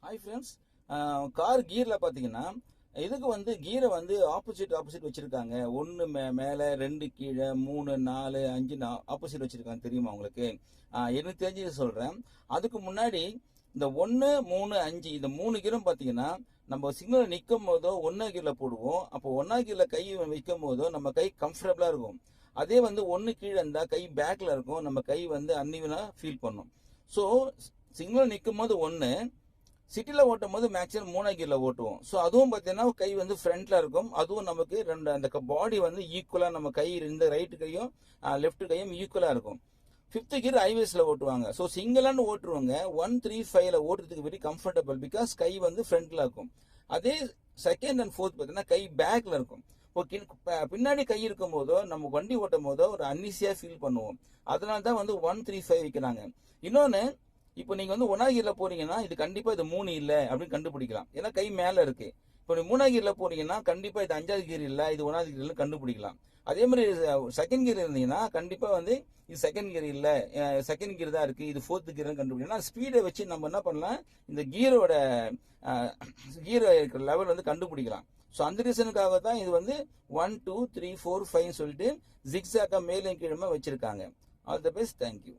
Hi friends, car கீரில் பார்த்தீங்கன்னா இதுக்கு வந்து கீரை வந்து ஆப்போசிட் வச்சுருக்காங்க. ஒன்று மேலே, 2 கீழே, 3 4 5 ஆப்போசிட் வச்சுருக்காங்க. தெரியுமா உங்களுக்கு? எனக்கு தெரிஞ்சது சொல்கிறேன். அதுக்கு முன்னாடி இந்த 1 3 5 இந்த 3 கீரும் பார்த்தீங்கன்னா நம்ம சிக்னல் நிற்கும் போதோ 1 கீரில் போடுவோம். அப்போ 1 கீரில் கை வைக்கும் போதோ நம்ம கை கம்ஃபர்டபுளாக இருக்கும். அதே வந்து 1 கீழே இருந்தால் கை பேக்கில் இருக்கும், நம்ம கை வந்து அன்இவனாக ஃபீல் பண்ணும். ஸோ சிக்னல் நிற்கும் போது 1, சிட்டியில் ஓட்டும் போது மேக்ஸிமம் 3 கீரில் ஓட்டுவோம். ஸோ அதுவும் பார்த்தீங்கன்னா கை வந்து ஃப்ரண்ட்ல இருக்கும். அதுவும் நமக்கு அந்த பாடி வந்து ஈக்குவலாக நம்ம கை இந்த ரைட்டு கையும் லெஃப்ட் கையும் ஈக்குவலாக இருக்கும். 5th கீர் ஹைவேஸில் ஓட்டுவாங்க. ஸோ சிங்கிளான்னு ஓட்டுருவாங்க 1 3 5ல ஓட்டுறதுக்கு வெரி கம்ஃபர்டபுள், பிகாஸ் கை வந்து ஃப்ரண்ட்ல இருக்கும். அதே 2nd and 4th பார்த்தீங்கன்னா கை பேக்ல இருக்கும். பின்னாடி கை இருக்கும் போதோ நம்ம வண்டி ஓட்டும் போதோ ஒரு அன்ஈஸியாக ஃபீல் பண்ணுவோம். அதனால தான் வந்து 1 3 5 வைக்கிறாங்க. இன்னொன்று, இப்போ நீங்க வந்து 1 கீரில் போறீங்கன்னா இது கண்டிப்பா இது 3 இல்லை அப்படின்னு கண்டுபிடிக்கலாம். ஏன்னா கை மேல இருக்கு. இப்போ நீங்க 3 கீரில் போறீங்கன்னா கண்டிப்பா இது 5வது கீர் இல்லை, இது 1வது கீர் கண்டுபிடிக்கலாம். அதே மாதிரி 2nd கீர் இருந்தீங்கன்னா கண்டிப்பா வந்து இது 2nd கீர் இல்லை, 2nd கீர் தான் இருக்கு, இது 4th கீர் கண்டுபிடிக்கலாம். ஸ்பீடை வச்சு நம்ம என்ன பண்ணலாம், இந்த கீரோட இருக்கிற லெவல் வந்து கண்டுபிடிக்கலாம். ஸோ அந்த ரீசனுக்காக தான் இது வந்து 1 2 3 4 5 சொல்லிட்டு ஜிக்ஸாக்கா மேலும் கீழே வச்சிருக்காங்க. All the best, thank you.